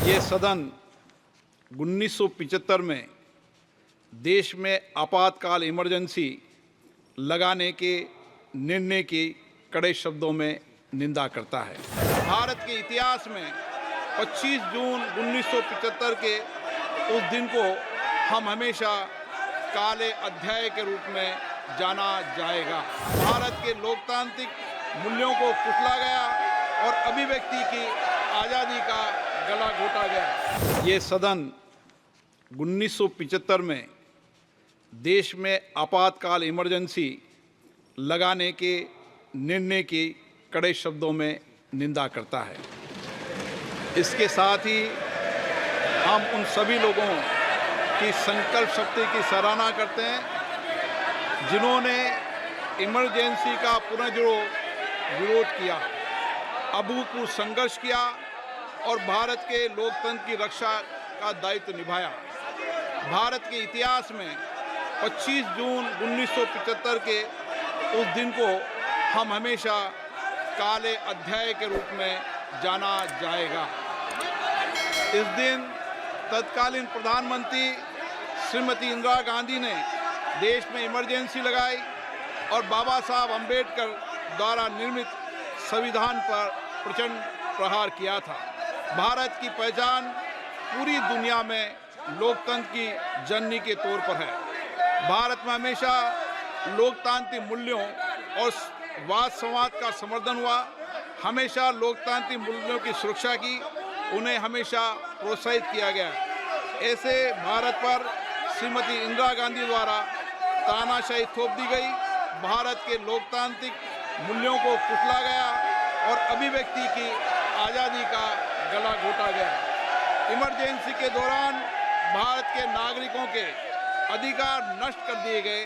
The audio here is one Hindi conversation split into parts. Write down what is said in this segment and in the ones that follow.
ये सदन 1975 में देश में आपातकाल इमरजेंसी लगाने के निर्णय की कड़े शब्दों में निंदा करता है। भारत के इतिहास में 25 जून 1975 के उस दिन को हम हमेशा काले अध्याय के रूप में जाना जाएगा। भारत के लोकतांत्रिक मूल्यों को कुचला गया और अभिव्यक्ति की आज़ादी का गला घोटा गया। ये सदन 1975 में देश में आपातकाल इमरजेंसी लगाने के निर्णय की कड़े शब्दों में निंदा करता है। इसके साथ ही हम उन सभी लोगों की संकल्प शक्ति की सराहना करते हैं जिन्होंने इमरजेंसी का पुनर्जोर विरोध किया, अभूतपूर्व संघर्ष किया और भारत के लोकतंत्र की रक्षा का दायित्व निभाया। भारत के इतिहास में 25 जून 1975 के उस दिन को हम हमेशा काले अध्याय के रूप में जाना जाएगा। इस दिन तत्कालीन प्रधानमंत्री श्रीमती इंदिरा गांधी ने देश में इमरजेंसी लगाई और बाबा साहब अम्बेडकर द्वारा निर्मित संविधान पर प्रचंड प्रहार किया था। भारत की पहचान पूरी दुनिया में लोकतंत्र की जननी के तौर पर है। भारत में हमेशा लोकतांत्रिक मूल्यों और वाद संवाद का समर्थन हुआ, हमेशा लोकतांत्रिक मूल्यों की सुरक्षा की, उन्हें हमेशा प्रोत्साहित किया गया। ऐसे भारत पर श्रीमती इंदिरा गांधी द्वारा तानाशाही थोप दी गई, भारत के लोकतांत्रिक मूल्यों को कुचला गया और अभिव्यक्ति की आज़ादी का गला घोटा गया। इमरजेंसी के दौरान भारत के नागरिकों के अधिकार नष्ट कर दिए गए,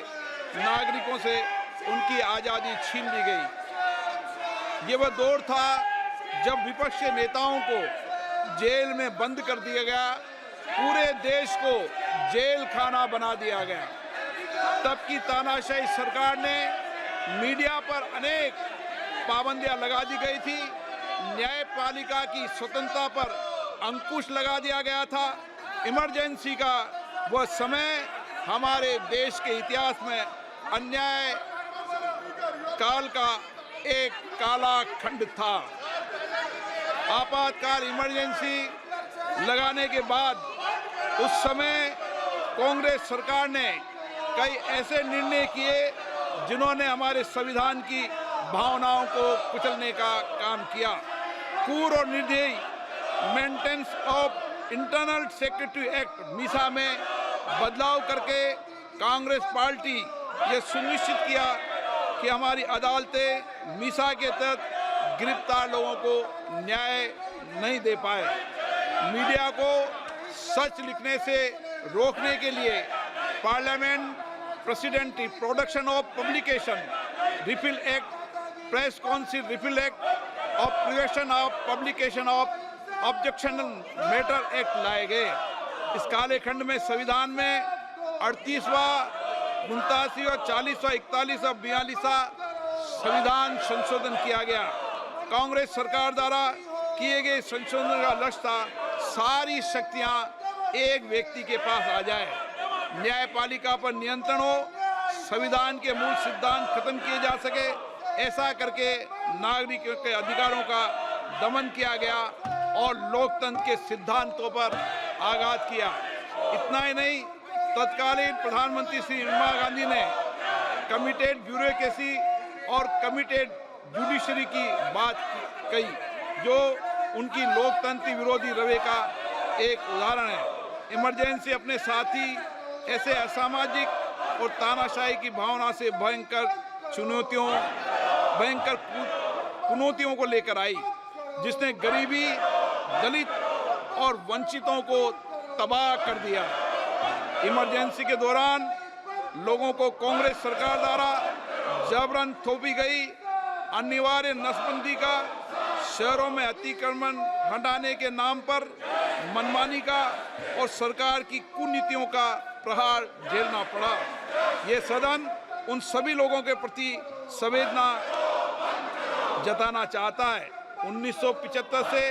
नागरिकों से उनकी आज़ादी छीन ली गई। ये वह दौर था जब विपक्ष के नेताओं को जेल में बंद कर दिया गया, पूरे देश को जेल खाना बना दिया गया। तब की तानाशाही सरकार ने मीडिया पर अनेक पाबंदियां लगा दी गई थी, न्यायपालिका की स्वतंत्रता पर अंकुश लगा दिया गया था। इमरजेंसी का वह समय हमारे देश के इतिहास में अन्याय काल का एक काला खंड था। आपातकाल इमरजेंसी लगाने के बाद उस समय कांग्रेस सरकार ने कई ऐसे निर्णय किए जिन्होंने हमारे संविधान की भावनाओं को कुचलने का काम किया। पूर्व और निर्दयी maintenance of internal secretary act Misa में बदलाव करके कांग्रेस पार्टी ये सुनिश्चित किया कि हमारी अदालतें मीसा के तहत गिरफ्तार लोगों को न्याय नहीं दे पाए। मीडिया को सच लिखने से रोकने के लिए parliament president production of publication refill act, press council refill act और prevention of publication of objectional matter act लाए गए। इस काले खंड में संविधान में 38वां, 89वां, 40वां, 41वां, 42वां संविधान संशोधन किया गया। कांग्रेस सरकार द्वारा किए गए संशोधन का लक्ष्य था सारी शक्तियां एक व्यक्ति के पास आ जाए, न्यायपालिका पर नियंत्रण हो, संविधान के मूल सिद्धांत खत्म किए जा सके। ऐसा करके नागरिकों के अधिकारों का दमन किया गया और लोकतंत्र के सिद्धांतों पर आघात किया। इतना ही नहीं, तत्कालीन प्रधानमंत्री श्री इंदिरा गांधी ने कमिटेड ब्यूरोक्रेसी और कमिटेड जुडिशरी की बात कही, जो उनकी लोकतंत्र विरोधी रवैये का एक उदाहरण है। इमरजेंसी अपने साथ ही ऐसे असामाजिक और तानाशाही की भावना से भयंकर चुनौतियों को लेकर आई, जिसने गरीबी, दलित और वंचितों को तबाह कर दिया। इमरजेंसी के दौरान लोगों को कांग्रेस सरकार द्वारा जबरन थोपी गई अनिवार्य नसबंदी का, शहरों में अतिक्रमण हटाने के नाम पर मनमानी का और सरकार की कुनीतियों का प्रहार झेलना पड़ा। ये सदन उन सभी लोगों के प्रति संवेदना जताना चाहता है। 1975 से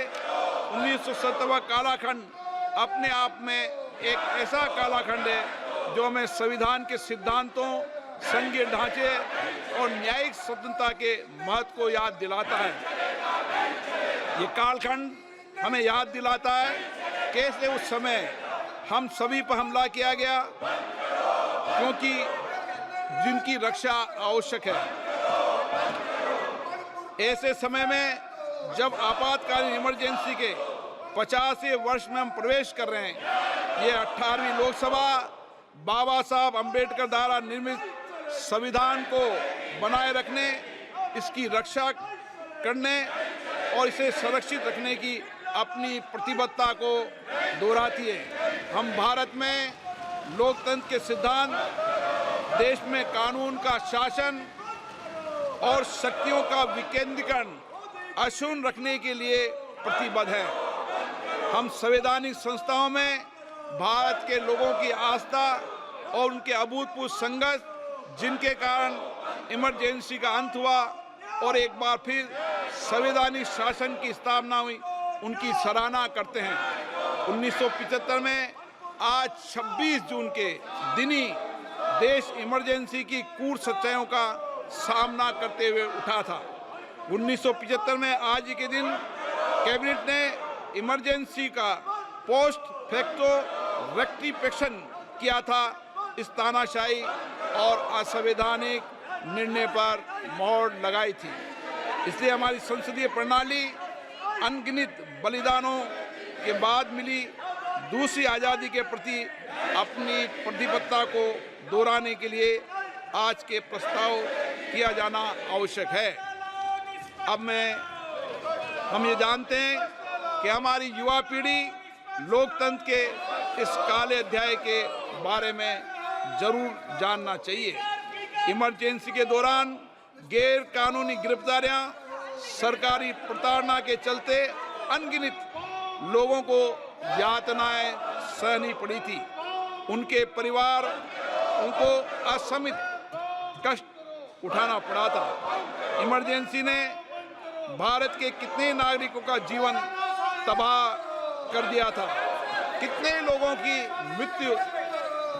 1970 कालाखंड अपने आप में एक ऐसा कालाखंड है जो हमें संविधान के सिद्धांतों, संघीय ढांचे और न्यायिक स्वतंत्रता के महत्व को याद दिलाता है। ये कालखंड हमें याद दिलाता है कैसे उस समय हम सभी पर हमला किया गया, क्योंकि जिनकी रक्षा आवश्यक है। ऐसे समय में जब आपातकालीन इमरजेंसी के 50वें वर्ष में हम प्रवेश कर रहे हैं, ये 18वीं लोकसभा बाबा साहब अंबेडकर द्वारा निर्मित संविधान को बनाए रखने, इसकी रक्षा करने और इसे संरक्षित रखने की अपनी प्रतिबद्धता को दोहराती है। हम भारत में लोकतंत्र के सिद्धांत, देश में कानून का शासन और शक्तियों का विकेंद्रीकरण अक्षुण्ण रखने के लिए प्रतिबद्ध हैं। हम संवैधानिक संस्थाओं में भारत के लोगों की आस्था और उनके अभूतपूर्व संघर्ष, जिनके कारण इमरजेंसी का अंत हुआ और एक बार फिर संवैधानिक शासन की स्थापना हुई, उनकी सराहना करते हैं। 1975 में आज 26 जून के दिन ही देश इमरजेंसी की कूट सच्चाइयों का सामना करते हुए उठा था। 1975 में आज ही के दिन कैबिनेट ने इमरजेंसी का पोस्ट फैक्टो रेक्टिफिकेशन किया था। इस तानाशाही और असंवैधानिक निर्णय पर मोहर लगाई थी। इसलिए हमारी संसदीय प्रणाली अनगिनत बलिदानों के बाद मिली दूसरी आज़ादी के प्रति अपनी प्रतिबद्धता को दोहराने के लिए आज के प्रस्ताव किया जाना आवश्यक है। अब हम ये जानते हैं कि हमारी युवा पीढ़ी लोकतंत्र के इस काले अध्याय के बारे में जरूर जानना चाहिए। इमरजेंसी के दौरान गैर कानूनी गिरफ्तारियां, सरकारी प्रताड़ना के चलते अनगिनत लोगों को यातनाएं सहनी पड़ी थी। उनके परिवार उनको असमित कष्ट उठाना पड़ा था। इमरजेंसी ने भारत के कितने नागरिकों का जीवन तबाह कर दिया था, कितने लोगों की मृत्यु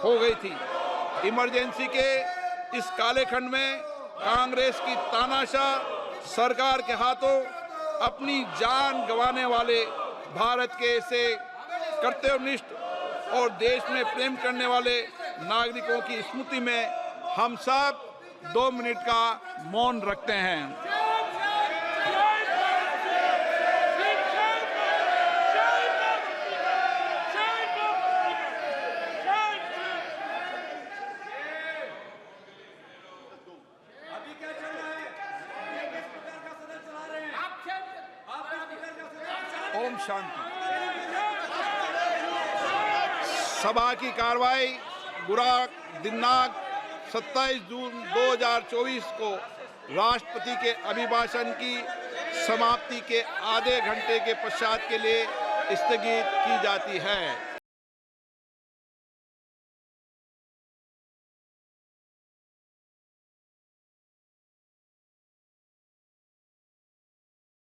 हो गई थी। इमरजेंसी के इस काले खंड में कांग्रेस की तानाशाह सरकार के हाथों अपनी जान गंवाने वाले भारत के ऐसे कर्तव्यनिष्ठ और देश में प्रेम करने वाले नागरिकों की स्मृति में हम सब 2 मिनट का मौन रखते हैं। ओम शांति। सभा की कार्रवाई दिनांक 27 जून 2024 को राष्ट्रपति के अभिभाषण की समाप्ति के आधे घंटे के पश्चात के लिए स्थगित की जाती है।